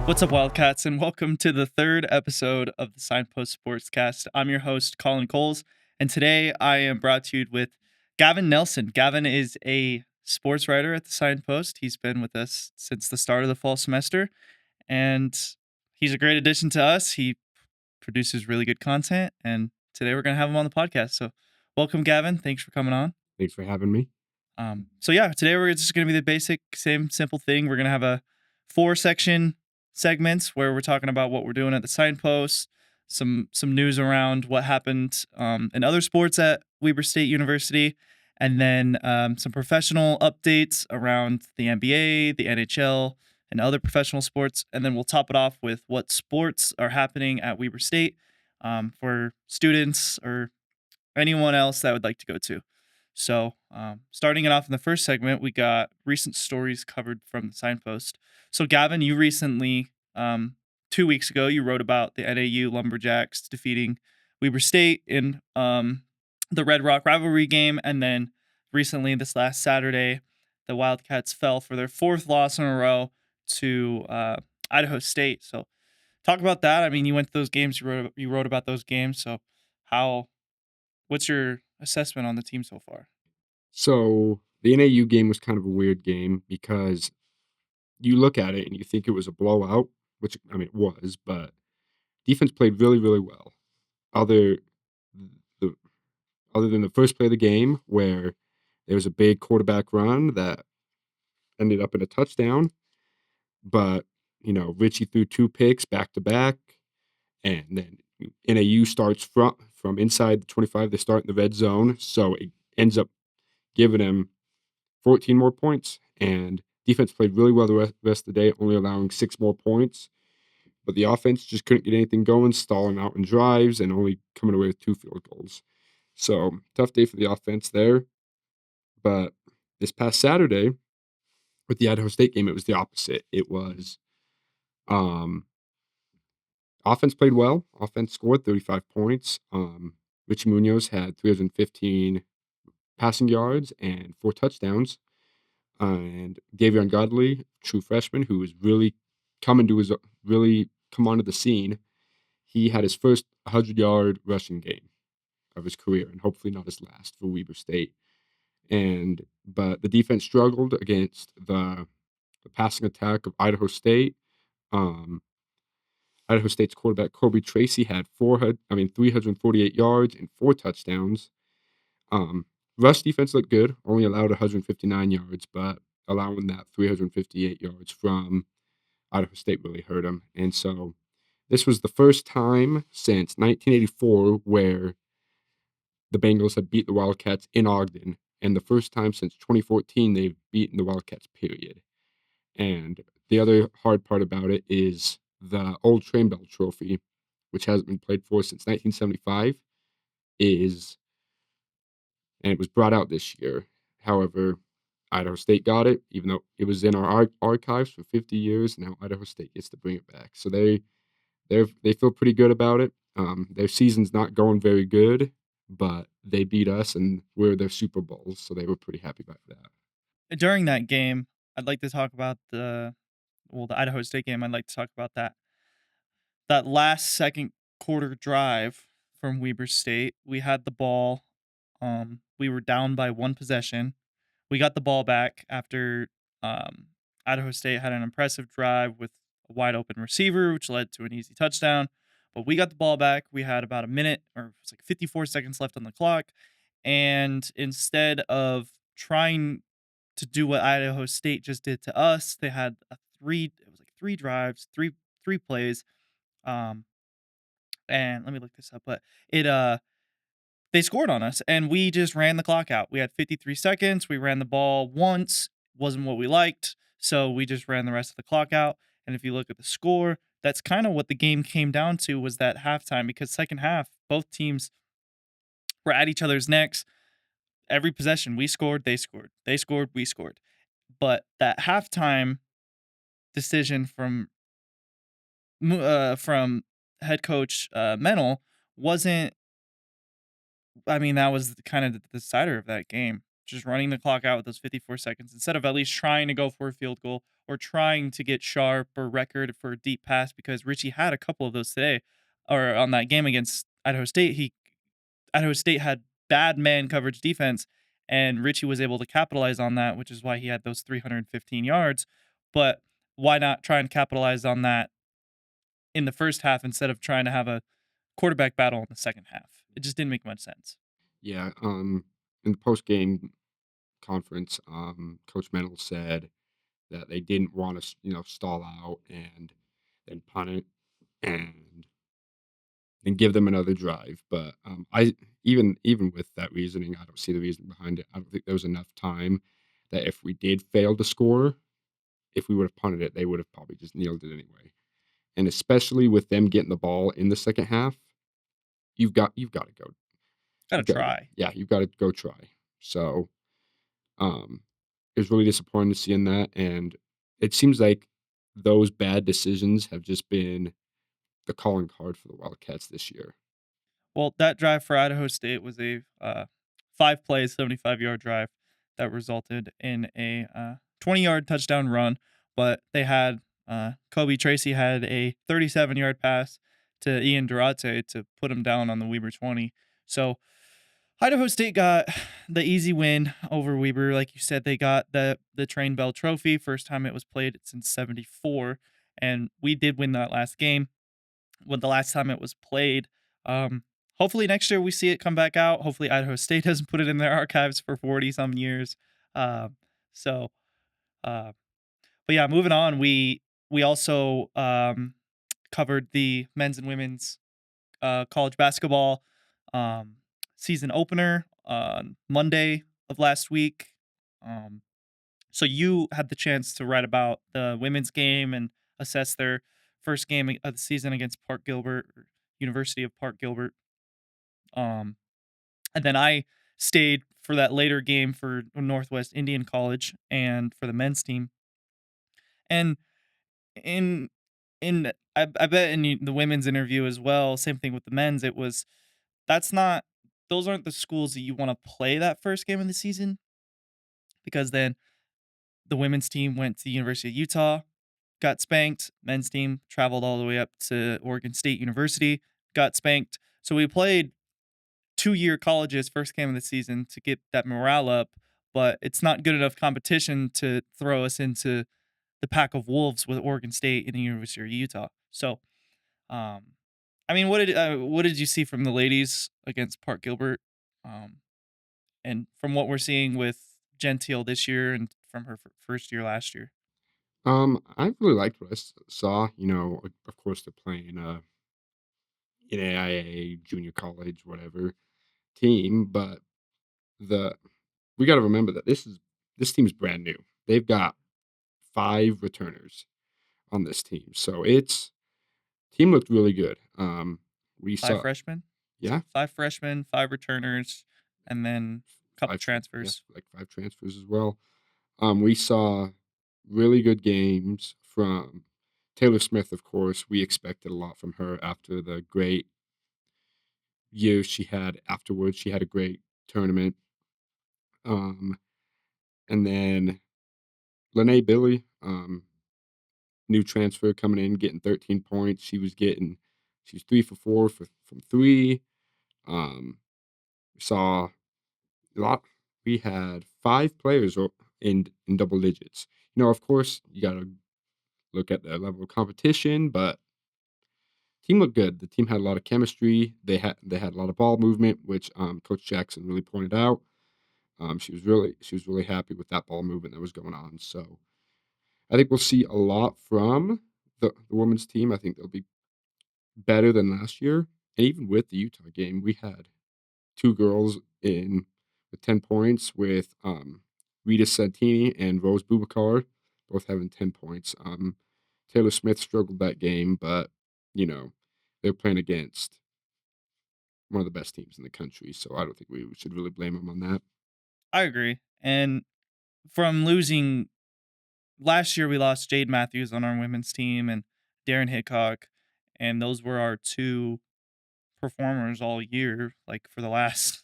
What's up, Wildcats, and welcome to the third episode of the Signpost SportsCast. I'm your host, Collyn Cowles, and today I am brought to you with Gavin Nelson. Gavin is a sports writer at the Signpost. He's been with us since the start of the fall semester, and he's a great addition to us. He produces really good content, and today we're going to have him on the podcast. So, welcome, Gavin. Thanks for coming on. Thanks for having me. Today we're just going to be the basic, same simple thing. We're going to have a 4-section segments where we're talking about what we're doing at the Signpost, some news around what happened in other sports at Weber State University, and then some professional updates around the NBA, the NHL, and other professional sports. And then we'll top it off with what sports are happening at Weber State for students or anyone else that would like to go to. So, starting it off in the first segment, we got recent stories covered from the Signpost. So, Gavin, you recently, 2 weeks ago, you wrote about the NAU Lumberjacks defeating Weber State in the Red Rock rivalry game. And then recently, this last Saturday, the Wildcats fell for their 4th loss in a row to Idaho State. So, talk about that. I mean, you went to those games, you wrote about those games. So, what's your assessment on the team so far? So the NAU game was kind of a weird game because you look at it and you think it was a blowout, which I mean it was, but defense played really, really well. Other the other than the first play of the game where there was a big quarterback run that ended up in a touchdown, but Richie threw 2 picks back to back, and then NAU starts from inside the 25. They start in the red zone, so it ends up giving him 14 more points, and defense played really well the rest of the day, only allowing 6 more points. But the offense just couldn't get anything going, stalling out in drives and only coming away with 2 field goals. So, tough day for the offense there. But this past Saturday, with the Idaho State game, it was the opposite. It was offense played well. Offense scored 35 points. Richie Munoz had 315 passing yards and 4 touchdowns. And Gavin Godley, true freshman, who was really come onto the scene. He had his first 100-yard rushing game of his career, and hopefully not his last for Weber State. But the defense struggled against the passing attack of Idaho State. Idaho State's quarterback Kobe Tracy had 348 yards and 4 touchdowns. Rush defense looked good, only allowed 159 yards, but allowing that 358 yards from Idaho State really hurt him. And so this was the first time since 1984 where the Bengals had beat the Wildcats in Ogden, and the first time since 2014 they've beaten the Wildcats, period. And the other hard part about it is the old Train Bell Trophy, which hasn't been played for since 1975, and it was brought out this year. However, Idaho State got it, even though it was in our archives for 50 years. Now Idaho State gets to bring it back, so they feel pretty good about it. Their season's not going very good, but they beat us and we're their Super Bowls, so they were pretty happy about that. During that game, I'd like to talk about the Idaho State game. I'd like to talk about that last second quarter drive from Weber State. We had the ball. We were down by 1 possession. We got the ball back after Idaho State had an impressive drive with a wide open receiver, which led to an easy touchdown. But we got the ball back. We had about a minute, or it was like 54 seconds left on the clock. And instead of trying to do what Idaho State just did to us, they had it was like 3 drives, three plays. And let me look this up, but they scored on us and we just ran the clock out. We had 53 seconds. We ran the ball once, wasn't what we liked. So we just ran the rest of the clock out. And if you look at the score, that's kind of what the game came down to, was that halftime, because second half, both teams were at each other's necks. Every possession, we scored, they scored. They scored, we scored. But that halftime decision from head coach Mennel wasn't. I mean, that was kind of the decider of that game. Just running the clock out with those 54 seconds instead of at least trying to go for a field goal or trying to get sharp or record for a deep pass because Richie had a couple of those today or on that game against Idaho State. Idaho State had bad man coverage defense, and Richie was able to capitalize on that, which is why he had those 315 yards. But why not try and capitalize on that in the first half instead of trying to have a quarterback battle in the second half? It just didn't make much sense. Yeah, in the post-game conference, Coach Mennel said that they didn't wanna stall out and then punt it and give them another drive, but, I even with that reasoning, I don't see the reason behind it. I don't think there was enough time that if we did fail to score, if we would've punted it, they would've probably just kneeled it anyway, and especially with them getting the ball in the second half, you've gotta go. Gotta You've gotta go. try. Yeah, you've gotta go try. So, um, it was really disappointing seeing that, and it seems like those bad decisions have just been the calling card for the Wildcats this year. Well, that drive for Idaho State was a 5 play, 75-yard drive that resulted in a 20-yard touchdown run. But they had Kobe Tracy had a 37-yard pass to Ian Durate to put him down on the Weber 20. So Idaho State got the easy win over Weber. Like you said, they got the Train Bell Trophy, first time it was played since '74, and we did win that last game when the last time it was played. Um, Hopefully next year we see it come back out. Hopefully Idaho State doesn't put it in their archives for 40 some years. Um, so, uh, but yeah, moving on. We also covered the men's and women's college basketball um, season opener on Monday of last week. Um, so you had the chance to write about the women's game and assess their first game of the season against Park Gilbert, or University of Park Gilbert. Um, and then I stayed for that later game for Northwest Indian College and for the men's team. And in I bet in the women's interview as well, same thing with the men's. It was that's not those aren't the schools that you want to play that first game of the season because then the women's team went to the University of Utah, got spanked. Men's team traveled all the way up to Oregon State University, got spanked. So we played 2-year colleges first game of the season to get that morale up, but it's not good enough competition to throw us into the pack of wolves with Oregon State and the University of Utah. So, um, I mean, what did you see from the ladies against Park Gilbert, um, and from what we're seeing with Gentile this year and from her first year last year? I really liked what saw. Of course, they're playing NAIA junior college, whatever team, but the we got to remember that this team's brand new. They've got 5 returners on this team, so it's team looked really good. We 5 saw, freshmen? Is yeah, it 5 freshmen, 5 returners, and then a couple 5 yeah, transfers? like 5 transfers as well. We saw really good games from Taylor Smith, of course. We expected a lot from her after the great year she had afterwards. She had a great tournament. Um, and then Lene Billy, new transfer coming in, getting 13 points. She was 3 for 4 from three. We saw a lot. We had 5 players in double digits. Of course, you got to look at the level of competition, but team looked good. The team had a lot of chemistry. They had a lot of ball movement, which Coach Jackson really pointed out. She was really happy with that ball movement that was going on. So I think we'll see a lot from the women's team. I think they'll be better than last year. And even with the Utah game, we had 2 girls in with 10 points with Rita Santini and Rose Bubakar, both having 10 points. Taylor Smith struggled that game, but you know they're playing against one of the best teams in the country, so I don't think we should really blame them on that. I agree. And from losing last year, we lost Jade Matthews on our women's team and Darren Hickok, and those were our 2 performers all year, like, for the last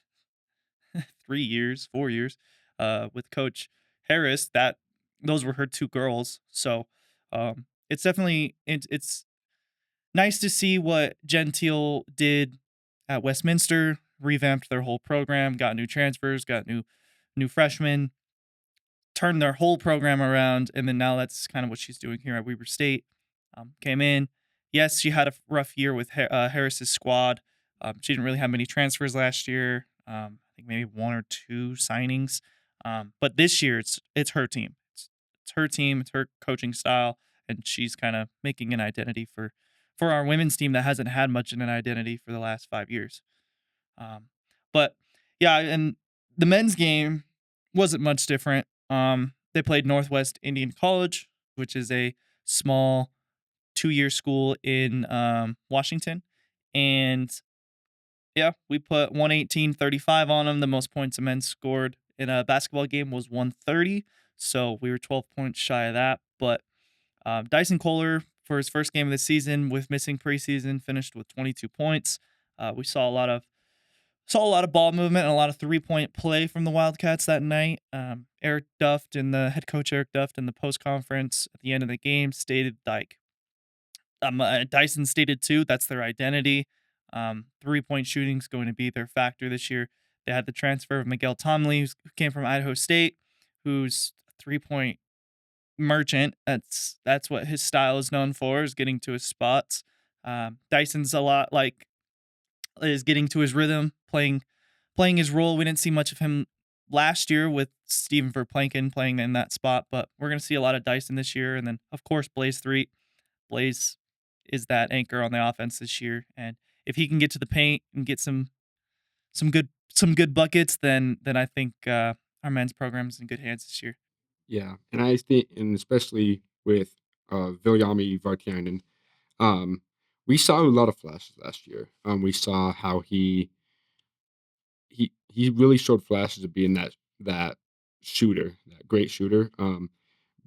3 years, 4 years, with Coach Harris. That those were her two girls. So it's definitely it's nice to see what Gentile did at Westminster, revamped their whole program, got new transfers, got new freshmen, turned their whole program around, and then now that's kind of what she's doing here at Weber State. Came in, yes, she had a rough year with Harris's squad. She didn't really have many transfers last year. I think maybe one or two signings. But this year, it's her team. It's her team. It's her coaching style, and she's kind of making an identity for our women's team that hasn't had much of an identity for the last 5 years. Um, but yeah, and the men's game wasn't much different. They played Northwest Indian College, which is a small 2-year school in Washington, and yeah, we put 118-35 on them. The most points the men scored in a basketball game was 130, so we were 12 points shy of that. But Dyson Kohler, for his first game of the season with missing preseason, finished with 22 points. We saw a lot of ball movement and a lot of 3-point play from the Wildcats that night. Eric Duft and the head coach Eric Duft in the post conference at the end of the game stated like Dyson stated too. That's their identity. 3-point shooting is going to be their factor this year. They had the transfer of Miguel Tomley, who came from Idaho State, who's a 3-point merchant. That's what his style is known for, is getting to his spots. Dyson's a lot like is getting to his rhythm, playing his role. We didn't see much of him last year with Steven Verplanken playing in that spot, but we're going to see a lot of Dyson this year. And then, of course, Blaze Threet. Blaze is that anchor on the offense this year, and if he can get to the paint and get some good buckets, then I think our men's program is in good hands this year. Yeah, and I think, and especially with Viljami Vartiainen, um, we saw a lot of flashes last year. We saw how he really showed flashes of being that shooter, that great shooter.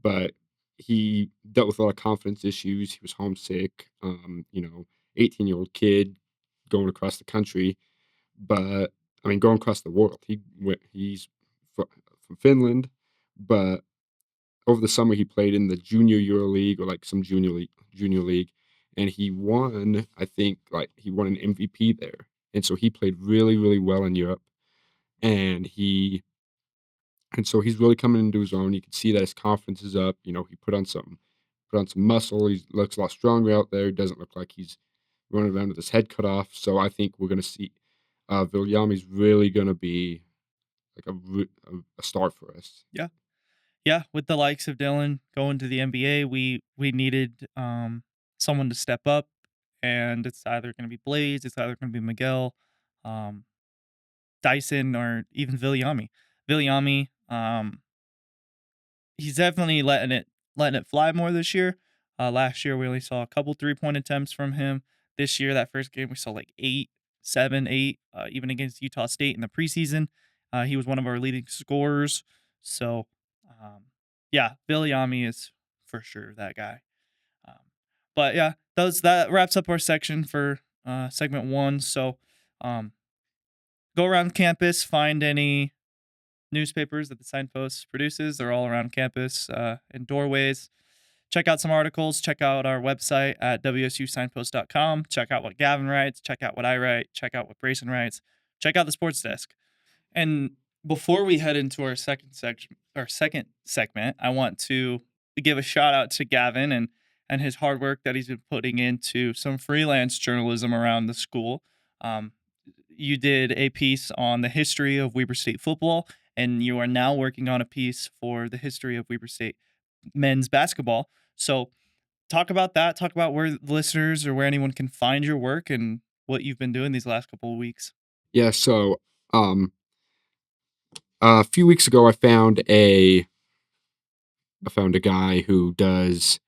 But he dealt with a lot of confidence issues. He was homesick. 18-year-old kid going across the country, but I mean, going across the world. He's from Finland, but over the summer he played in the junior Euro League or like some junior league, and he won. I think like he won an MVP there, and so he played really really well in Europe, and so he's really coming into his own. You can see that his confidence is up. He put on some muscle. He looks a lot stronger out there. He doesn't look like he's running around with his head cut off. So I think we're gonna see Viljami's really gonna be like a star for us. Yeah, yeah. With the likes of Dylan going to the NBA, we needed someone to step up, and it's either going to be Blaze, it's either going to be Miguel, um, Dyson, or even Viliami. Viliami, he's definitely letting it fly more this year. Last year we only saw a couple 3-point attempts from him. This year, that first game we saw like 8, 7, 8, even against Utah State in the preseason. He was one of our leading scorers. So, um, yeah, Viliami is for sure that guy. Um, but yeah, that wraps up our section for segment 1. So, um, go around campus, find any newspapers that the Signpost produces. They're all around campus in doorways. Check out some articles. Check out our website at wsusignpost.com. Check out what Gavin writes. Check out what I write. Check out what Brayson writes. Check out the sports desk. And before we head into our second segment, I want to give a shout out to Gavin and his hard work that he's been putting into some freelance journalism around the school. You did a piece on the history of Weber State football, and you are now working on a piece for the history of Weber State men's basketball. So talk about that. Talk about where the listeners or where anyone can find your work and what you've been doing these last couple of weeks. Yeah. So a few weeks ago, I found a guy who does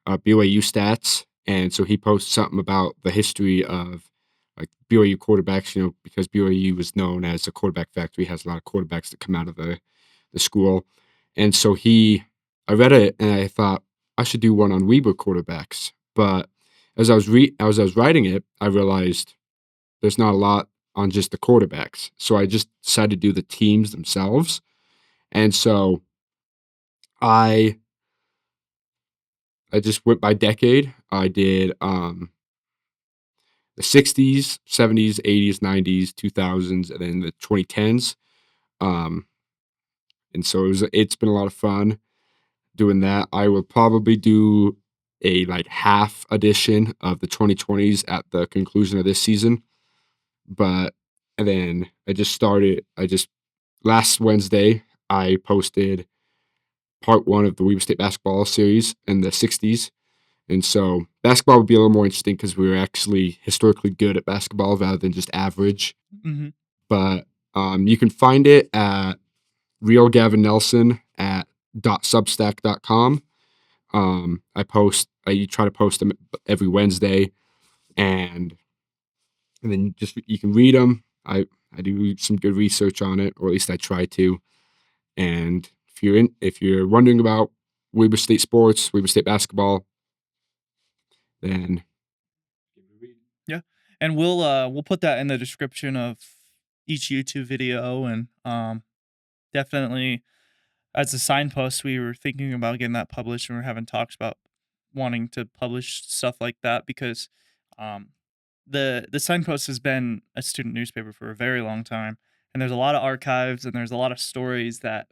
BYU stats, and so he posts something about the history of like BYU quarterbacks. Because BYU was known as a quarterback factory, has a lot of quarterbacks that come out of the school, and so I read it and I thought I should do one on Weber quarterbacks, but as I was writing it, I realized there's not a lot on just the quarterbacks, so I just decided to do the teams themselves, and so I just went by decade. I did the 60s, 70s, 80s, 90s, 2000s, and then the 2010s. Um, and so it's been a lot of fun doing that. I will probably do a like half edition of the 2020s at the conclusion of this season. But and then I just last Wednesday I posted part one of the Weber State basketball series in the 60s. And so basketball would be a little more interesting because we were actually historically good at basketball rather than just average. Mm-hmm. But you can find it at Real Gavin Nelson at .substack.com. I try to post them every Wednesday, and then just you can read them. I do some good research on it, or at least I try to. And if you're wondering about Weber State sports, Weber State basketball, then Yeah, and we'll put that in the description of each YouTube video, and definitely as a signpost, we were thinking about getting that published, and we're having talks about wanting to publish stuff like that because um, the signpost has been a student newspaper for a very long time, and there's a lot of archives and there's a lot of stories that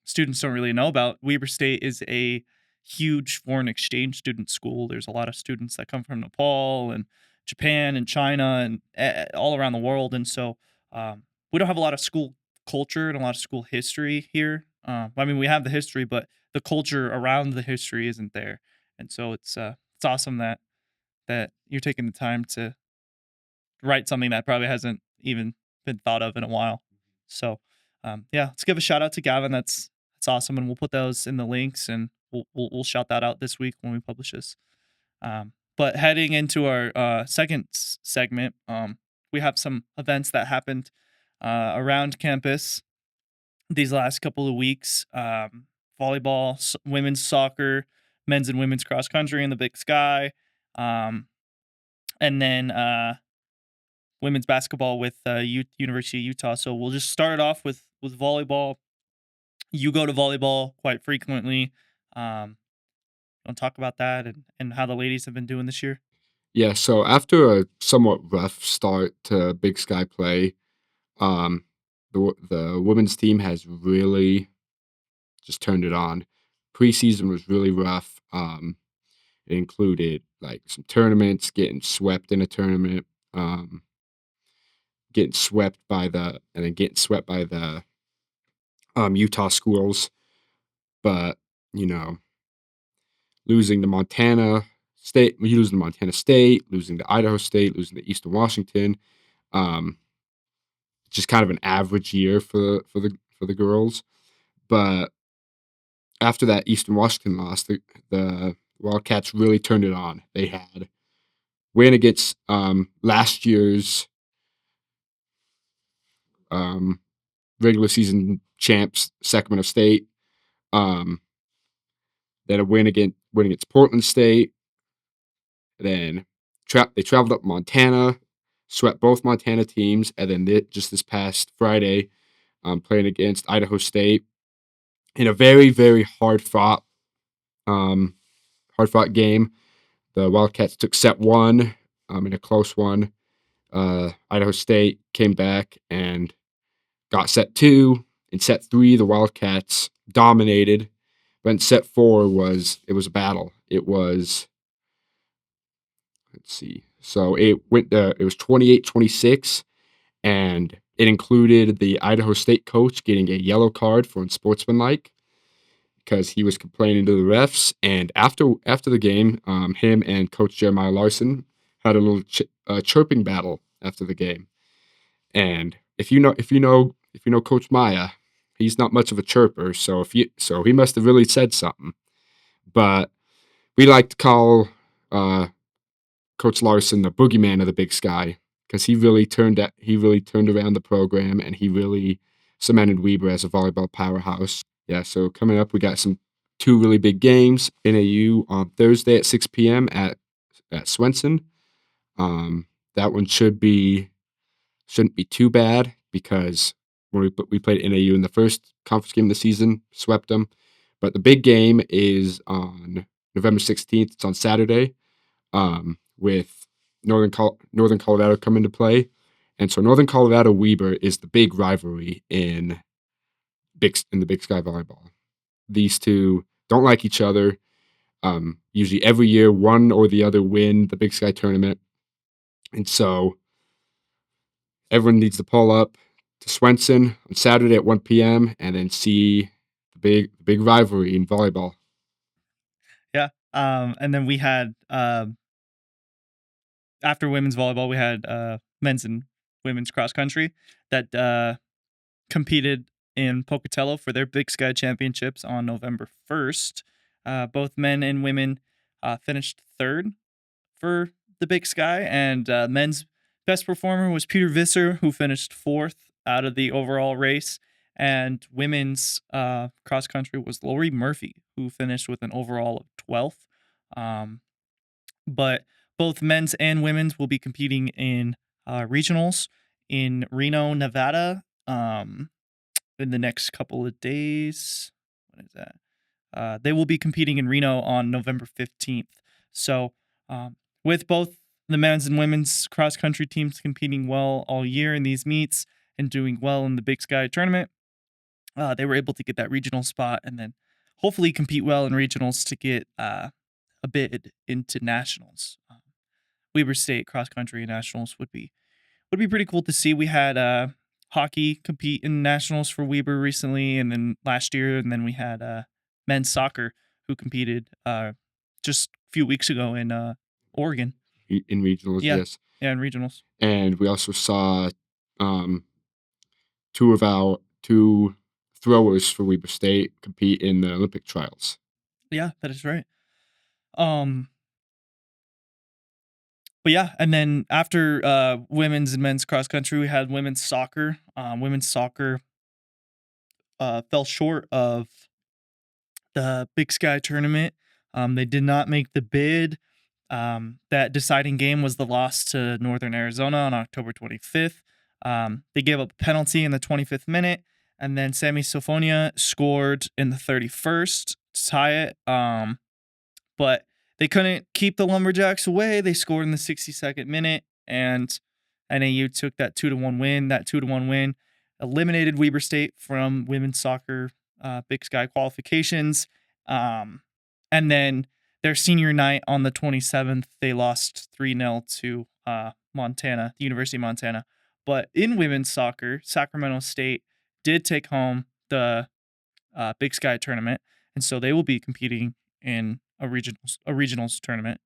students don't really know about. Weber State is a huge foreign exchange student school. There's a lot of students that come from Nepal and Japan and China and all around the world. And so we don't have a lot of school culture and a lot of school history here. I mean, we have the history, but the culture around the history isn't there. And so it's awesome that you're taking the time to write something that probably hasn't even been thought of in a while. So, yeah, let's give a shout out to Gavin. That's awesome, and we'll put those in the links, and we'll shout that out this week when we publish this. But heading into our second segment, we have some events that happened around campus these last couple of weeks. Volleyball, women's soccer, men's and women's cross country in the Big Sky, and then women's basketball with University of Utah. So we'll just start off with volleyball. You go to volleyball quite frequently. Want to talk about that and how the ladies have been doing this year? yeah. So after a somewhat rough start to Big Sky play, um, the women's team has really just turned it on. Preseason was really rough. It included like some tournaments, getting swept in a tournament, um, getting swept by the Utah schools. But you know, losing to Montana State, losing to Idaho State, losing to Eastern Washington. Um, just kind of an average year for the girls. But after that Eastern Washington loss, the Wildcats really turned it on. They had win against last year's um, regular season champs, Sacramento State. Um, then a win against Portland State. Then they traveled up Montana, swept both Montana teams, and then just this past Friday, playing against Idaho State in a very very hard fought game. The Wildcats took set one in a close one. Idaho State came back and got set two. In set three, the Wildcats dominated. But in set four it was a battle. It was, let's see. So it was 28-26, and it included the Idaho State coach getting a yellow card for unsportsmanlike because he was complaining to the refs. And after the game, him and Coach Jeremiah Larson had a little chirping battle after the game. And if you know Coach Maya, he's not much of a chirper. So he must have really said something. But we like to call Coach Larson the boogeyman of the Big Sky because he really turned around the program, and he really cemented Weber as a volleyball powerhouse. Yeah, so coming up, we got two really big games. NAU on Thursday at 6 p.m. at Swenson. That one shouldn't be too bad because when we played NAU in the first conference game of the season, swept them. But the big game is on November 16th. It's on Saturday, with Northern Colorado come into play. And so Northern Colorado Weber is the big rivalry in the Big Sky Volleyball. These two don't like each other. Usually every year, one or the other win the Big Sky tournament. And so everyone needs to pull up to Swenson on Saturday at 1 p.m. and then see the big rivalry in volleyball. Yeah. And then we had after women's volleyball, we had men's and women's cross country that competed in Pocatello for their Big Sky Championships on November 1st. Both men and women finished third for the Big Sky, and men's best performer was Peter Visser, who finished fourth out of the overall race, and women's cross country was Lori Murphy, who finished with an overall of 12th. But both men's and women's will be competing in regionals in Reno, Nevada, in the next couple of days. What is that? They will be competing in Reno on November 15th. So, with both the men's and women's cross country teams competing well all year in these meets and doing well in the Big Sky tournament, they were able to get that regional spot and then hopefully compete well in regionals to get a bid into nationals. Weber State cross country nationals would be pretty cool to see. We had hockey compete in nationals for Weber recently, and then last year, and then we had men's soccer who competed just a few weeks ago in Oregon. In regionals, Yeah. yes. Yeah, in regionals. And we also saw two throwers for Weber State compete in the Olympic trials. Yeah, that is right. But yeah, and then after women's and men's cross country, we had women's soccer. Women's soccer fell short of the Big Sky tournament. They did not make the bid. That deciding game was the loss to Northern Arizona on October 25th. They gave up a penalty in the 25th minute, and then Sammy Sofonia scored in the 31st to tie it. But they couldn't keep the Lumberjacks away. They scored in the 62nd minute, and NAU took that 2-1 win. That 2-1 win eliminated Weber State from women's soccer Big Sky qualifications. And then their senior night on the 27th, they lost 3-0 to Montana, the University of Montana. But in women's soccer, Sacramento State did take home the Big Sky tournament, and so they will be competing in a regionals tournament.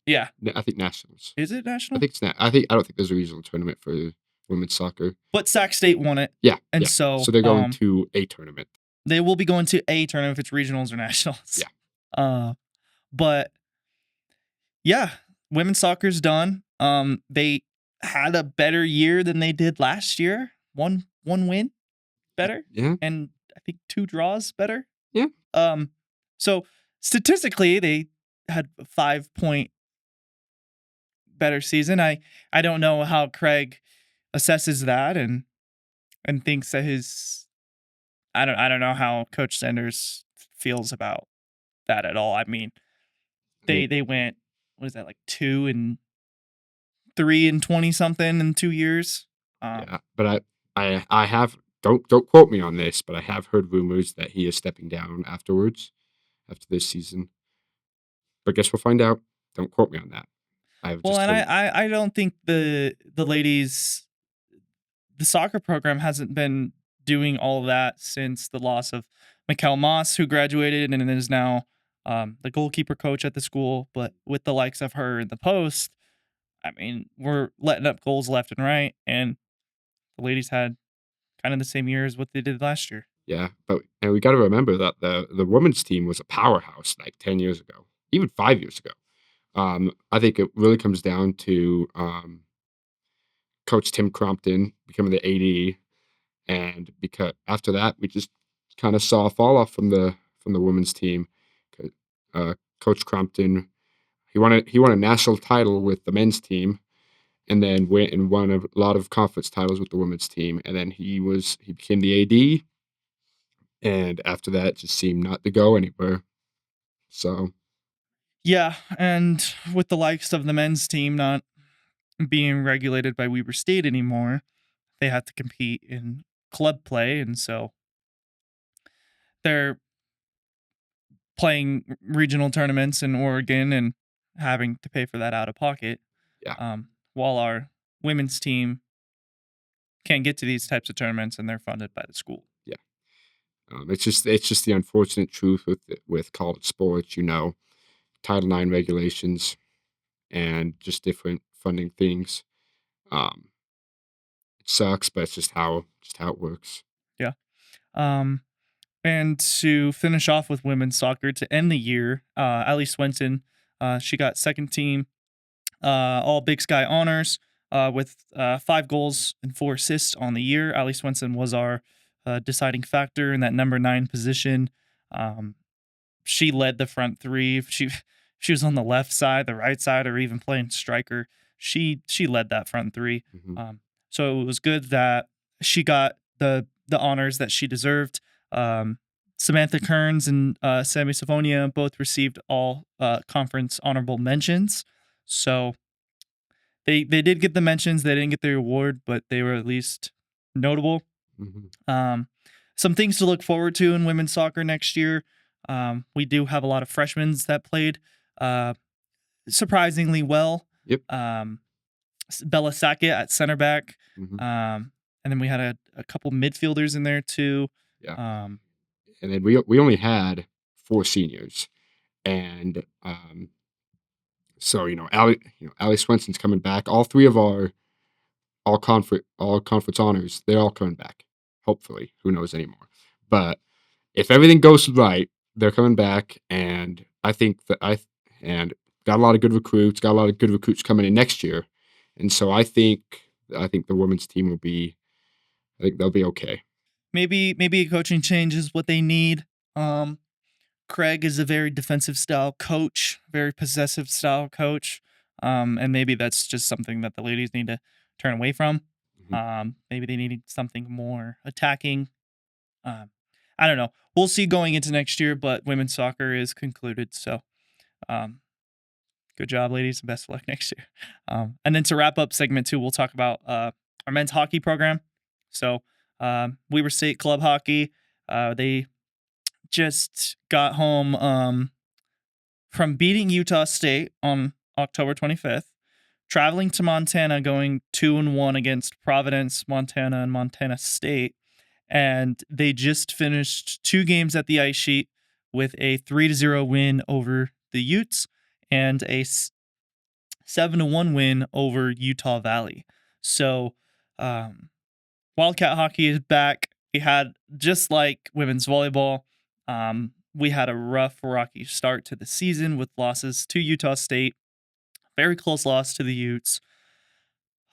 Yeah. I think nationals. Is it national? I think it's I don't think there's a regional tournament for women's soccer. But Sac State won it. Yeah. And yeah. so they're going to a tournament. They will be going to a tournament if it's regionals or nationals. Yeah. But yeah, women's soccer's done. They had a better year than they did last year. One win better. Yeah. And I think 2 draws better. Yeah. So statistically, they had a 5-point better season. I don't know how Craig assesses that and thinks that his I don't know how Coach Sanders feels about that at all. I mean, they went, what is that, like 2-3 and 20 something in 2 years. Yeah, but I have don't quote me on this, but I have heard rumors that he is stepping down after this season. But guess we'll find out. Don't quote me on that. I don't think the ladies, the soccer program hasn't been doing all of that since the loss of Mikkel Moss, who graduated and is now the goalkeeper coach at the school. But with the likes of her in the post, I mean, we're letting up goals left and right, and the ladies had kind of the same year as what they did last year. Yeah, and we got to remember that the women's team was a powerhouse like 10 years ago, even 5 years ago. I think it really comes down to Coach Tim Crompton becoming the AD, and because after that we just kind of saw a fall off from the women's team. Coach Crompton, he won a national title with the men's team, and then went and won a lot of conference titles with the women's team, and then he became the AD. and after that, it just seemed not to go anywhere. So Yeah, and with the likes of the men's team not being regulated by Weber State anymore, they had to compete in club play, and so they're playing regional tournaments in Oregon and having to pay for that out of pocket. yeah, While our women's team can't get to these types of tournaments and they're funded by the school. yeah. It's just the unfortunate truth with college sports. Title IX regulations and just different funding things. Um, it sucks, but it's just how it works. Yeah. Um, and to finish off with women's soccer to end the year, Ali Swenson, she got second team all Big Sky honors with 5 goals and 4 assists on the year. Ali Swenson was our deciding factor in that number 9 position. Um, she led the front three. She was on the left side, the right side, or even playing striker. She led that front three. Hmm. So it was good that she got the honors that she deserved. Samantha Kearns and Sammy Savonia both received all conference honorable mentions. So they did get the mentions. They didn't get the award, but they were at least notable. Hmm. Um, some things to look forward to in women's soccer next year. We do have a lot of freshmen that played uh, surprisingly well. Yep. Bella Sackett at center back. Hmm. And then we had a couple midfielders in there too. Yeah. Um, And then we only had 4 seniors, and so Ali Swenson's coming back. All three of our all conference honors, they're all coming back. Hopefully, who knows anymore? But if everything goes right, they're coming back, and I think that and got a lot of good recruits. Got a lot of good recruits coming in next year, and so I think the women's team will be. I think they'll be okay. maybe a coaching change is what they need. Um, Craig is a very defensive style coach, very possessive style coach. And maybe that's just something that the ladies need to turn away from. Mhm. Maybe they need something more attacking. Um, I don't know. We'll see going into next year, but women's soccer is concluded. So, um, good job, ladies, and best of luck next year. And then to wrap up segment 2, we'll talk about our men's hockey program. So, Weber State Club Hockey, they just got home from beating Utah State on October 25th, traveling to Montana, going 2-1 against Providence, Montana, and Montana State. And they just finished 2 games at the ice sheet with a 3-0 win over the Utes and a 7-1 win over Utah Valley. So, Wildcat hockey is back. We had, just like women's volleyball, we had a rough, rocky start to the season with losses to Utah State, very close loss to the Utes,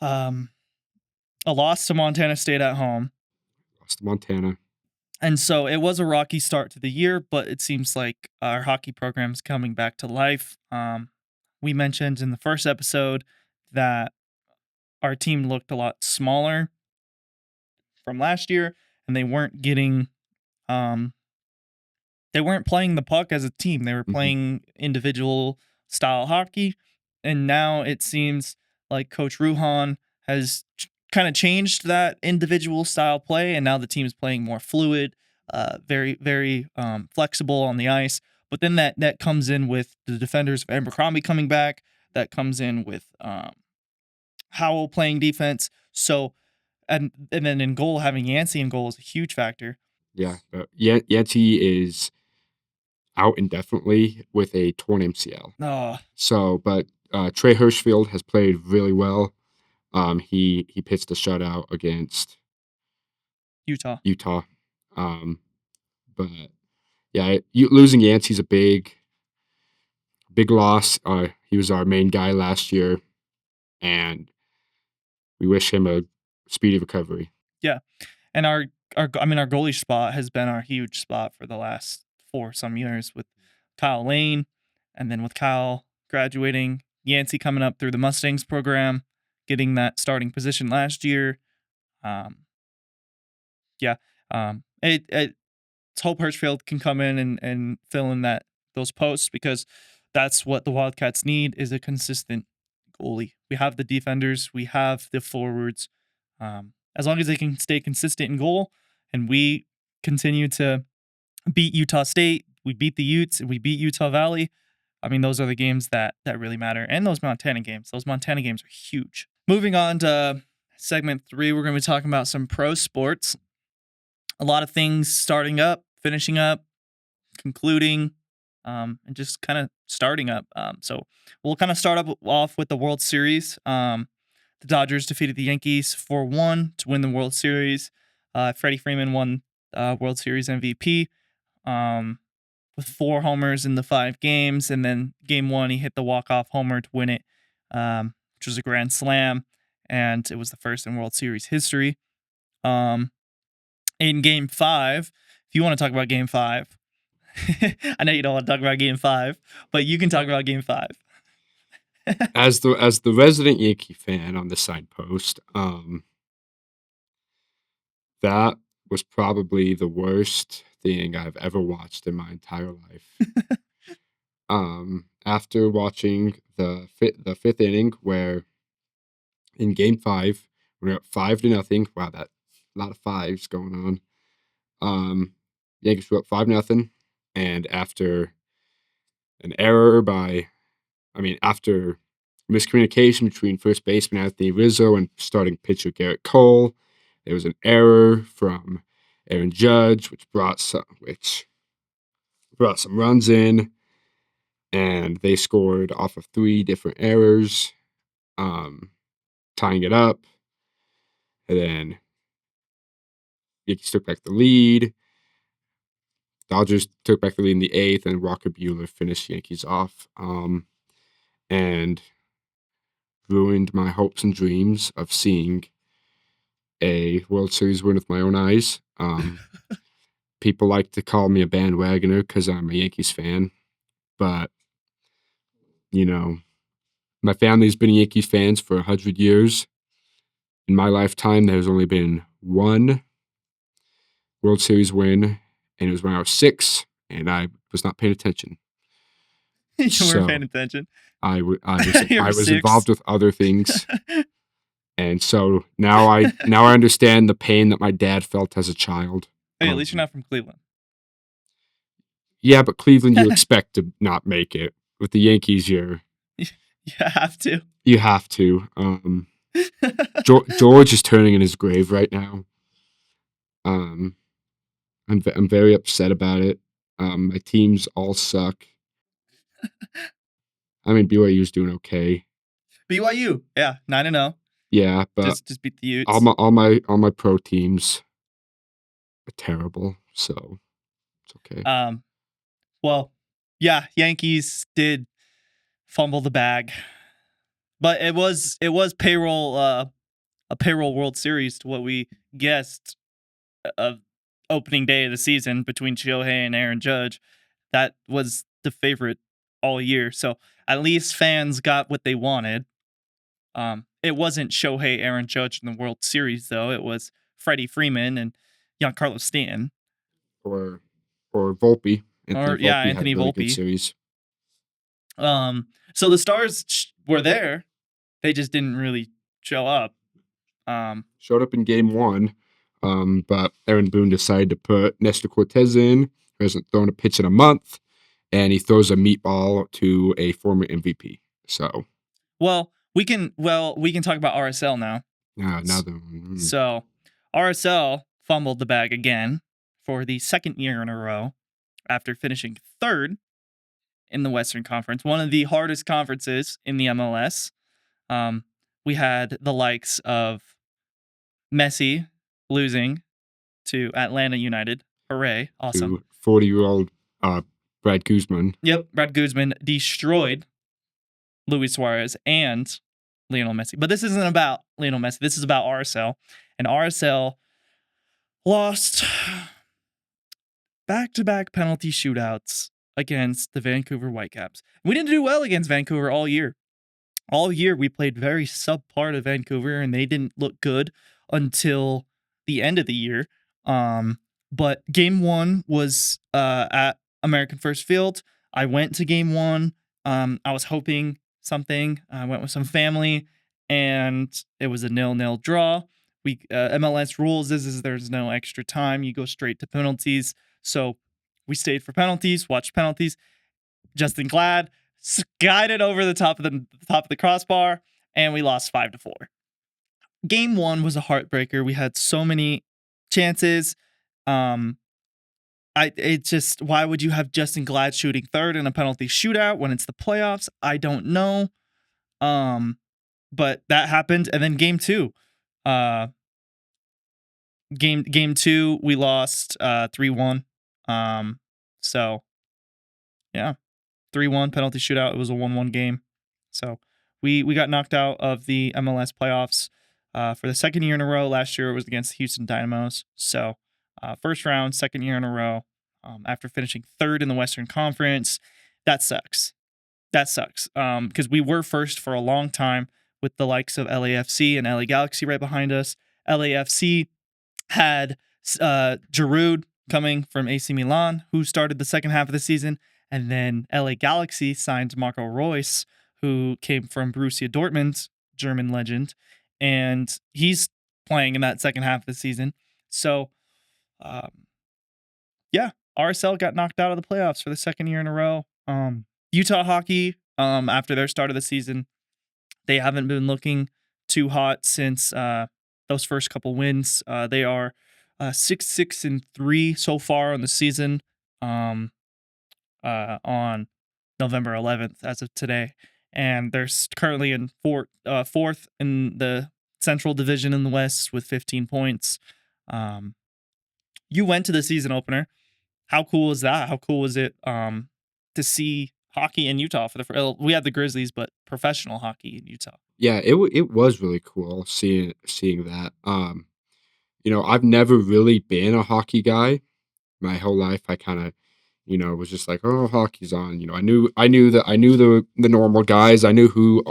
um, a loss to Montana State at home. Lost to Montana. And so it was a rocky start to the year, but it seems like our hockey program's coming back to life. We mentioned in the first episode that our team looked a lot smaller from last year, and um, they weren't playing the puck as a team. They were Mhm. playing individual style hockey. And now it seems like Coach Ruhan has kind of changed that individual style play. And now the team is playing more fluid, very, very flexible on the ice. But then that comes in with the defenders of Abercrombie coming back. That comes in with Howell playing defense. So, and then in goal, having Yancey in goal is a huge factor. Yeah, but Yeti is out indefinitely with a torn MCL. Oh, So, but Trey Hirschfield has played really well. He pitched a shutout against Utah. Utah. But yeah, losing Yancey's a big loss. He was our main guy last year, and we wish him a speedy recovery. Yeah. And our goalie spot has been our huge spot for the last 4 some years with Kyle Lane, and then with Kyle graduating, Yancey coming up through the Mustangs program, getting that starting position last year. Um, yeah. It let's hope Hirschfield can come in and fill in those posts, because that's what the Wildcats need, is a consistent goalie. We have the defenders, we have the forwards. As long as they can stay consistent in goal, and we continue to beat Utah State, we beat the Utes, and we beat Utah Valley. I mean, those are the games that really matter, and those Montana games. Those Montana games are huge. Moving on to segment 3, we're going to be talking about some pro sports. A lot of things starting up, finishing up, concluding, and just kind of starting up. So we'll kind of start off with the World Series. The Dodgers defeated the Yankees 4-1 to win the World Series. Freddie Freeman won World Series MVP with 4 homers in the 5 games. And then game 1, he hit the walk-off homer to win it, which was a grand slam. And it was the first in World Series history. In game 5, if you want to talk about game 5, I know you don't want to talk about game 5, but you can talk about game 5. As the resident Yankee fan on the Signpost, that was probably the worst thing I've ever watched in my entire life. After watching the fifth inning, where in game 5 we're up 5-0. Wow, that a lot of fives going on. Yankees were up 5-0, and after an error after miscommunication between first baseman Anthony Rizzo and starting pitcher Garrett Cole, there was an error from Aaron Judge, which brought some runs in, and they scored off of 3 different errors, tying it up. And then Yankees took back the lead. Dodgers took back the lead in the 8th, and Walker Buehler finished Yankees off, and ruined my hopes and dreams of seeing a World Series win with my own eyes. People like to call me a bandwagoner because I'm a Yankees fan, but, my family's been Yankees fans for 100 years. In my lifetime, there's only been 1 World Series win, and it was when I was 6, and I was not paying attention. You weren't paying attention. I was involved with other things, and so now I understand the pain that my dad felt as a child. Hey, at least you're not from Cleveland. Yeah, but Cleveland, you expect to not make it. With the Yankees, you have to. You have to. George is turning in his grave right now. I'm very upset about it. My teams all suck. I mean, BYU's doing okay. BYU, yeah, 9-0. Yeah, but just beat the Utes. All my pro teams are terrible, so it's okay. Well, yeah, Yankees did fumble the bag, but it was payroll a payroll World Series to what we guessed of opening day of the season between Shohei and Aaron Judge. That was the favorite all year, so at least fans got what they wanted. It wasn't Shohei, Aaron Judge in the World Series, though. It was Freddie Freeman and Giancarlo Stanton. Or Volpe. Anthony Volpe. Good series. So the stars were there. They just didn't really show up. Showed up in game 1, but Aaron Boone decided to put Nestor Cortez in, who hasn't thrown a pitch in a month, and he throws a meatball to a former MVP. So, we can talk about RSL now. So, RSL fumbled the bag again for the 2nd year in a row after finishing 3rd in the Western Conference, one of the hardest conferences in the MLS. We had the likes of Messi losing to Atlanta United. Hooray. Awesome. To 40-year-old Brad Guzman. Yep, Brad Guzman destroyed Luis Suarez and Lionel Messi. But this isn't about Lionel Messi. This is about RSL. And RSL lost back-to-back penalty shootouts against the Vancouver Whitecaps. We didn't do well against Vancouver all year. All year, we played very subpar to Vancouver, and they didn't look good until the end of the year. But game one was at American First Field. I went to game one. I was hoping something. I went with some family, and it was a 0-0 draw. We MLS rules is there's no extra time. You go straight to penalties. So we stayed for penalties, watched penalties. Justin Glad skied it over the top of the crossbar, and we lost 5-4. Game one was a heartbreaker. We had so many chances. Um, why would you have Justin Glad shooting third in a penalty shootout when it's the playoffs? I don't know. But that happened, and then game two, game two we lost 3-1. So yeah, 3-1 penalty shootout. It was a 1-1 game. So we got knocked out of the MLS playoffs for the second year in a row. Last year it was against the Houston Dynamos. So first round, second year in a row. After finishing third in the Western Conference, that sucks. That sucks. Because we were first for a long time with the likes of LAFC and LA Galaxy right behind us. LAFC had Giroud coming from AC Milan, who started the second half of the season. And then LA Galaxy signed Marco Reus, who came from Borussia Dortmund, German legend. And he's playing in that second half of the season. So, yeah, RSL got knocked out of the playoffs for the second year in a row. Utah Hockey, after their start of the season, they haven't been looking too hot since those first couple wins. They are 6-6-3 so far on the season. On November 11th as of today, and they're currently in fourth in the Central Division in the West with 15 points. You went to the season opener. How cool was that? How cool was it to see hockey in Utah for we had the Grizzlies, but professional hockey in Utah? Yeah, it was really cool seeing that. I've never really been a hockey guy my whole life. I kind of, was just like, oh, hockey's on. I knew the normal guys. I knew who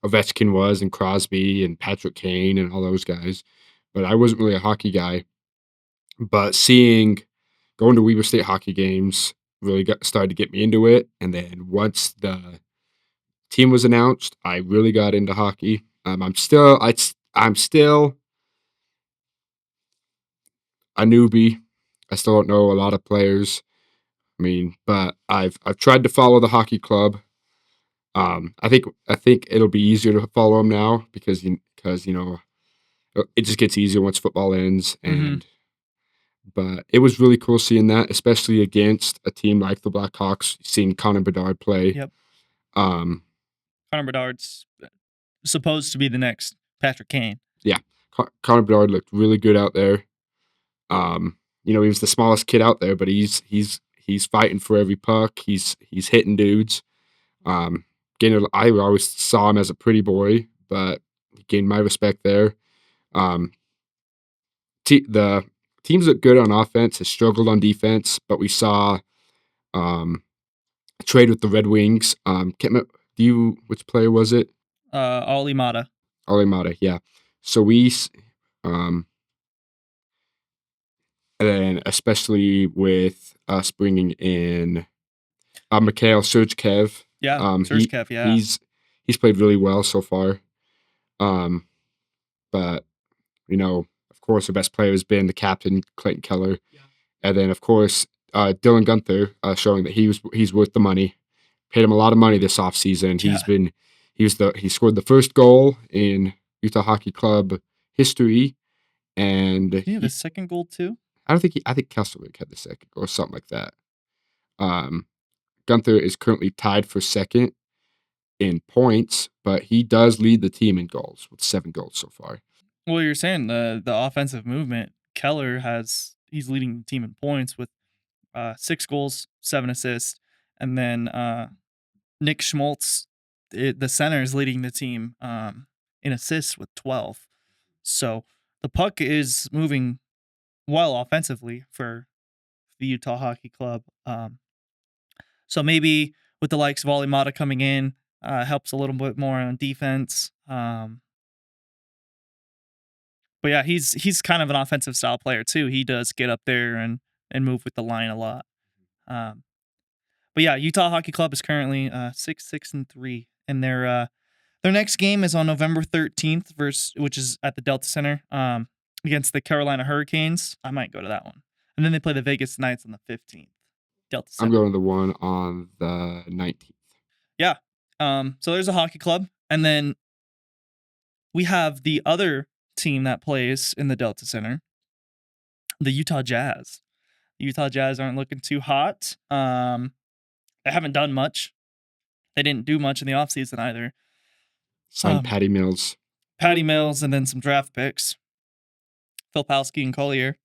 Ovechkin was and Crosby and Patrick Kane and all those guys, but I wasn't really a hockey guy. But going to Weber State hockey games really started to get me into it. And then once the team was announced, I really got into hockey. I'm still a newbie. I still don't know a lot of players. I mean, but I've tried to follow the hockey club. I think it'll be easier to follow them now because it just gets easier once football ends. Mm-hmm. But it was really cool seeing that, especially against a team like the Blackhawks. Seeing Connor Bedard play. Yep. Um, Connor Bedard's supposed to be the next Patrick Kane. Yeah, Connor Bedard looked really good out there. He was the smallest kid out there, but he's fighting for every puck. He's hitting dudes. I always saw him as a pretty boy, but he gained my respect there. The teams look good on offense, has struggled on defense, but we saw a trade with the Red Wings. Which player was it? Ollie Mata. Ollie Mata, yeah. So we, and then especially with us bringing in Mikhail Sergeyev. Yeah, Sergeyev, yeah. He's played really well so far. But of course, the best player has been the captain, Clayton Keller. Yeah. And then, of course, Dylan Guenther, showing that he's worth the money. Paid him a lot of money this offseason. Yeah. He scored the first goal in Utah Hockey Club history. And did he have the second goal too? I think Kesselwick had the second or something like that. Guenther is currently tied for second in points, but he does lead the team in goals with 7 goals so far. Well, you're saying the offensive movement. Keller he's leading the team in points with 6 goals, 7 assists, and then Nick Schmaltz, the center, is leading the team in assists with 12. So the puck is moving well offensively for the Utah Hockey Club. So maybe with the likes of Ollie Mata coming in, helps a little bit more on defense. But yeah, he's kind of an offensive style player too. He does get up there and move with the line a lot. Um, but yeah, Utah Hockey Club is currently 6-6-3, and their next game is on November 13th, which is at the Delta Center against the Carolina Hurricanes. I might go to that one, and then they play the Vegas Knights on the 15th. Delta Center. I'm going to the one on the 19th. Yeah. So there's a hockey club, and then we have the other team that plays in the Delta Center, the Utah Jazz. The Utah Jazz aren't looking too hot. They haven't done much. They didn't do much in the offseason either. Signed Patty Mills. Patty Mills, and then some draft picks. Filipowski and Collier.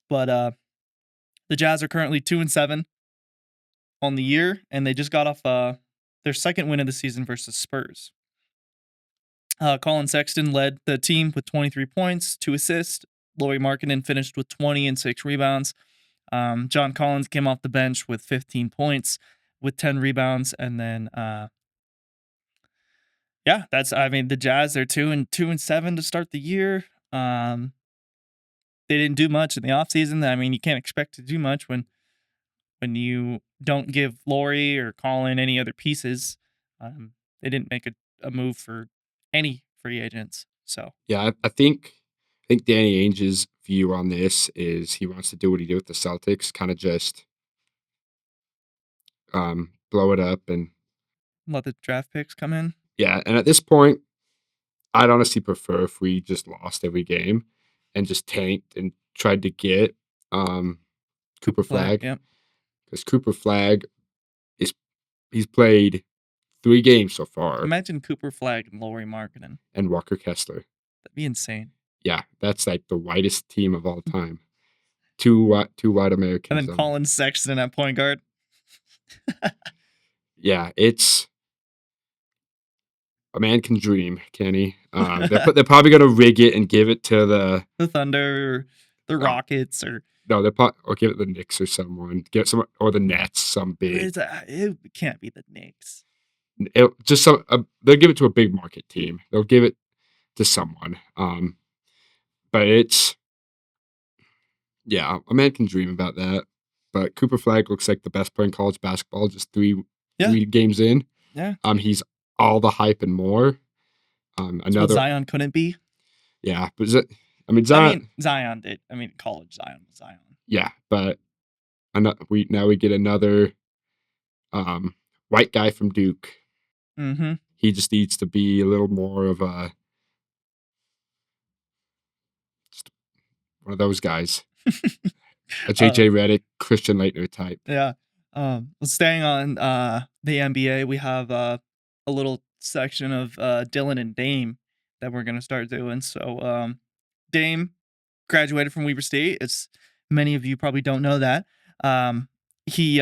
But the Jazz are currently 2-7 on the year, and they just got off their second win of the season versus Spurs. Collyn Sexton led the team with 23 points, 2 assists. Lauri Markkanen finished with 20 and 6 rebounds. John Collins came off the bench with 15 points with 10 rebounds. And then, the Jazz, they're 2-7 to start the year. They didn't do much in the offseason. I mean, you can't expect to do much when you don't give Lauri or Collyn any other pieces. They didn't make a move for any free agents. So yeah, I think Danny Ainge's view on this is he wants to do what he did with the Celtics, kind of just blow it up and let the draft picks come in. Yeah, and at this point, I'd honestly prefer if we just lost every game and just tanked and tried to get Cooper Flagg. Yep. Because Cooper Flagg he's played 3 games so far. Imagine Cooper Flagg and Lauri Markkanen. And Walker Kessler. That'd be insane. Yeah, that's like the whitest team of all time. Two white Americans. And then Collyn Sexton at point guard. Yeah, it's a man can dream, can he? They're probably gonna rig it and give it to the Thunder, or the Rockets, or no, or give it the Knicks or someone. Get some or the Nets, some big. It can't be the Knicks. They'll give it to a big market team. They'll give it to someone. But it's a man can dream about that. But Cooper Flagg looks like the best player in college basketball. Just three games in. Yeah. He's all the hype and more. Another Zion couldn't be. Yeah, but Zion did. College Zion was Zion. Yeah, but we get another white guy from Duke. Mm-hmm. He just needs to be a little more of just one of those guys. A JJ Redick, Christian Laettner type. Yeah. Staying on the NBA, we have a little section of Dylan and Dame that we're gonna start doing. So Dame graduated from Weber State. It's many of you probably don't know that. He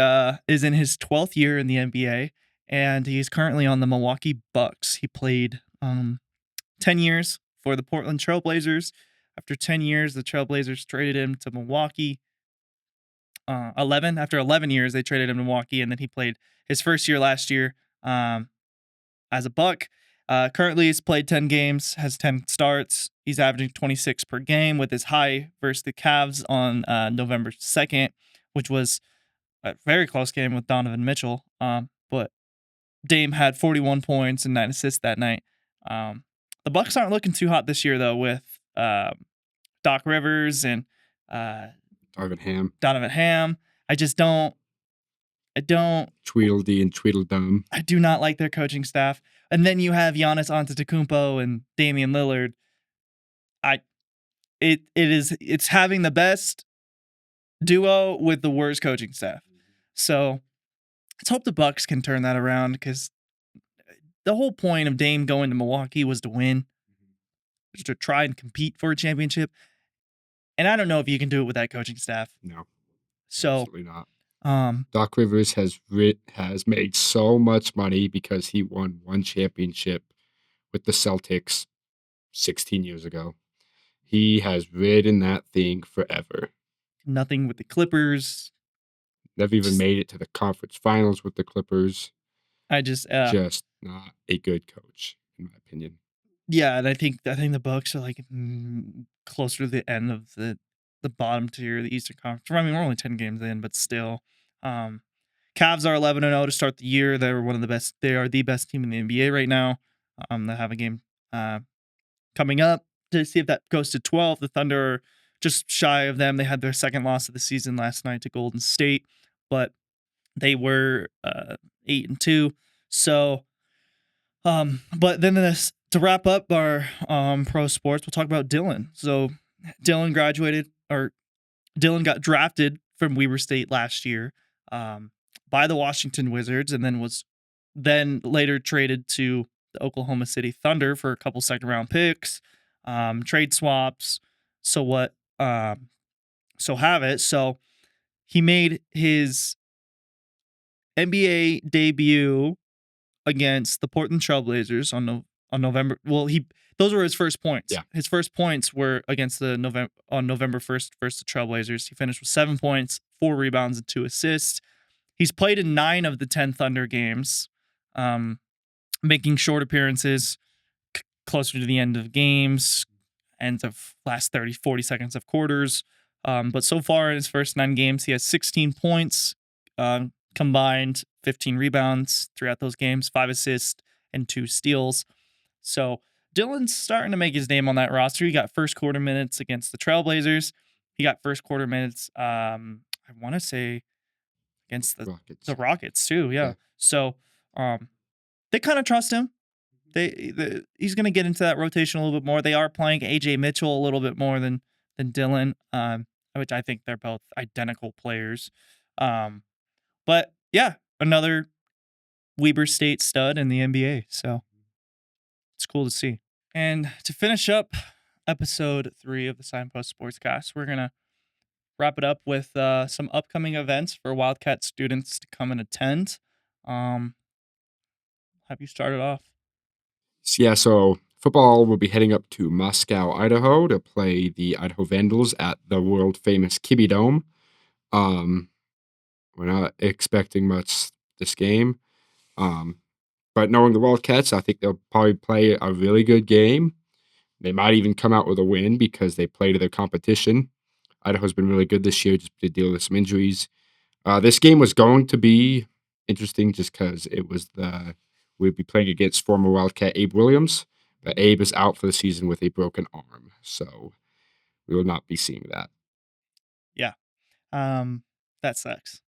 is in his 12th year in the NBA, and he's currently on the Milwaukee Bucks. He played 10 years for the Portland Trailblazers. After 10 years, the Trailblazers traded him to Milwaukee. After 11 years, they traded him to Milwaukee, and then he played his first year last year as a Buck. Currently, he's played 10 games, has 10 starts. He's averaging 26 per game with his high versus the Cavs on November 2nd, which was a very close game with Donovan Mitchell. But Dame had 41 points and 9 assists that night. The Bucks aren't looking too hot this year, though, with Doc Rivers and Donovan Ham. I don't. Tweedledee and Tweedledum. I do not like their coaching staff. And then you have Giannis Antetokounmpo and Damian Lillard. It's having the best duo with the worst coaching staff. So let's hope the Bucks can turn that around, because the whole point of Dame going to Milwaukee was to win, just to try and compete for a championship. And I don't know if you can do it with that coaching staff. No, so absolutely not. Doc Rivers has made so much money because he won one championship with the Celtics 16 years ago. He has ridden that thing forever. Nothing with the Clippers. Never even made it to the conference finals with the Clippers. Just not a good coach, in my opinion. Yeah, and I think the Bucks are like closer to the end of the bottom tier of the Eastern Conference. I mean, we're only 10 games in, but still. Um, Cavs are 11-0 to start the year. They're one of the best. They are the best team in the NBA right now. They have a game uh, coming up to see if that goes to 12. The Thunder are just shy of them. They had their second loss of the season last night to Golden State, but they were 8-2. So, but then this to wrap up our pro sports, we'll talk about Dylan. So, Dylan graduated, or Dylan got drafted from Weber State last year um, by the Washington Wizards, and then was then later traded to the Oklahoma City Thunder for a couple second round picks, trade swaps. So what? So have it. So he made his NBA debut against the Portland Trailblazers on November. Well, those were his first points. Yeah. His first points were against the November 1st versus the Trailblazers. He finished with 7 points, 4 rebounds, and 2 assists. He's played in 9 of the 10 Thunder games, making short appearances closer to the end of games, end of last 30, 40 seconds of quarters. But so far in his first 9 games, he has 16 points, combined 15 rebounds throughout those games, 5 assists, and 2 steals. So Dylan's starting to make his name on that roster. He got first quarter minutes against the Trailblazers. He got first quarter minutes, I want to say, against the Rockets too. Yeah. So they kind of trust him. He's going to get into that rotation a little bit more. They are playing AJ Mitchell a little bit more than Dylan, which I think they're both identical players. But yeah, another Weber State stud in the NBA. So it's cool to see. And to finish up episode 3 of the Signpost Sportscast, we're going to wrap it up with some upcoming events for Wildcat students to come and attend. Have you started off? Yeah, so football will be heading up to Moscow, Idaho to play the Idaho Vandals at the world famous Kibbe Dome. We're not expecting much this game. But knowing the Wildcats, I think they'll probably play a really good game. They might even come out with a win because they play to their competition. Idaho's been really good this year just to deal with some injuries. This game was going to be interesting just because we'd be playing against former Wildcat Abe Williams, but Abe is out for the season with a broken arm, so we will not be seeing that. Yeah. That sucks.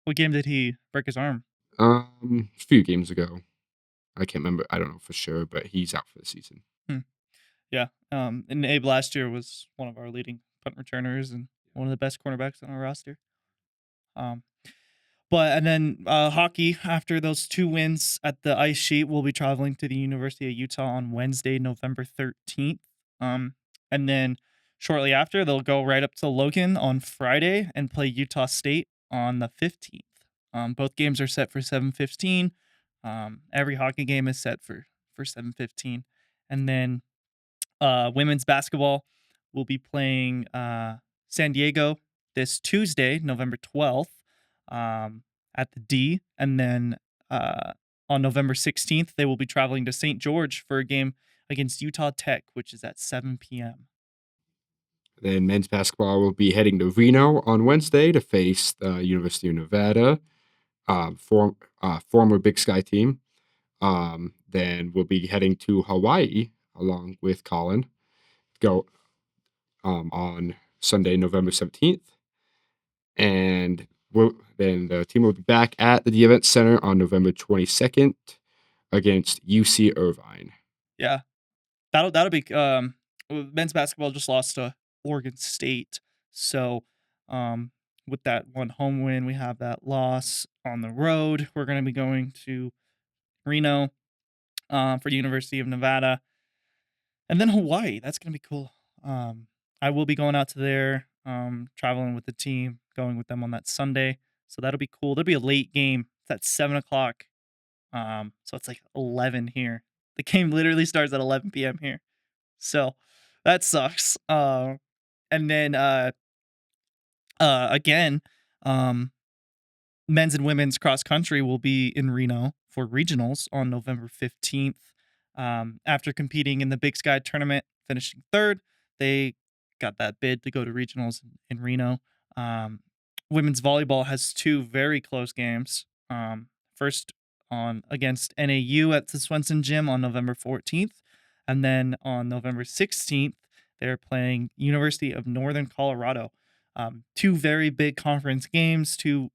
What game did he break his arm? A few games ago. I can't remember. I don't know for sure, but he's out for the season. Yeah. And Abe last year was one of our leading punt returners and one of the best cornerbacks on our roster. And then hockey, after those 2 wins at the ice sheet, we'll be traveling to the University of Utah on Wednesday, November 13th. And then shortly after, they'll go right up to Logan on Friday and play Utah State on the 15th. Both games are set for 7:15. Every hockey game is set for 7:15. And then women's basketball will be playing San Diego this Tuesday, November 12th, at the D. And then on November 16th, they will be traveling to St. George for a game against Utah Tech, which is at 7 p.m. Then men's basketball will be heading to Reno on Wednesday to face the University of Nevada, former Big Sky team. Then we'll be heading to Hawaii along with Collyn, go on Sunday, November 17th. And then the team will be back at the Event Center on November 22nd against UC Irvine. Yeah, that'll be men's basketball just lost to Oregon State, so with that one home win, we have that loss on the road. We're going to be going to Reno for the University of Nevada, and then Hawaii. That's going to be cool. I will be going out to there, traveling with the team, going with them on that Sunday. So that'll be cool. There'll be a late game. It's at 7:00. So it's like 11 here. The game literally starts at 11 p.m. here. So that sucks. And then again, men's and women's cross country will be in Reno for regionals on November 15th. After competing in the Big Sky tournament, finishing third, they got that bid to go to regionals in Reno. Women's volleyball has two very close games. First on against NAU at the Swenson Gym on November 14th, and then on November 16th, they're playing University of Northern Colorado. Two very big conference games, two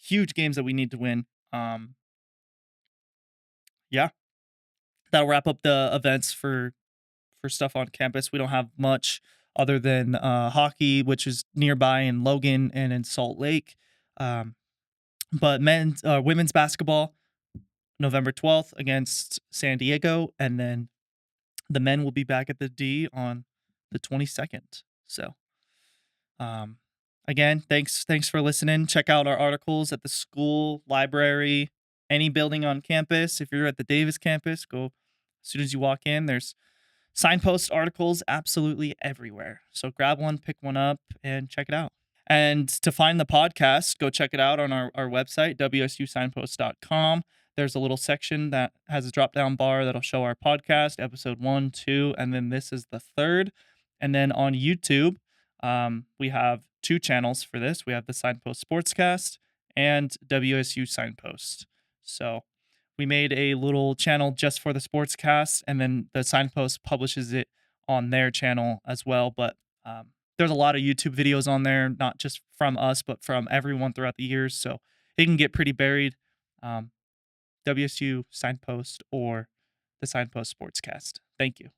huge games that we need to win. Yeah, that'll wrap up the events for stuff on campus. We don't have much other than hockey, which is nearby in Logan and in Salt Lake. But women's basketball, November 12th against San Diego, and then the men will be back at the D on the 22nd. So, again, thanks for listening. Check out our articles at the school, library, any building on campus. If you're at the Davis campus, go as soon as you walk in. There's Signpost articles absolutely everywhere. So grab one, pick one up, and check it out. And to find the podcast, go check it out on our website, wsusignpost.com. There's a little section that has a drop-down bar that'll show our podcast, episode 1, 2, and then this is the third. And then on YouTube, we have two channels for this. We have the Signpost SportsCast and WSU Signpost. So we made a little channel just for the Sportscast, and then the Signpost publishes it on their channel as well. But there's a lot of YouTube videos on there, not just from us, but from everyone throughout the years. So it can get pretty buried. WSU Signpost or the Signpost Sportscast. Thank you.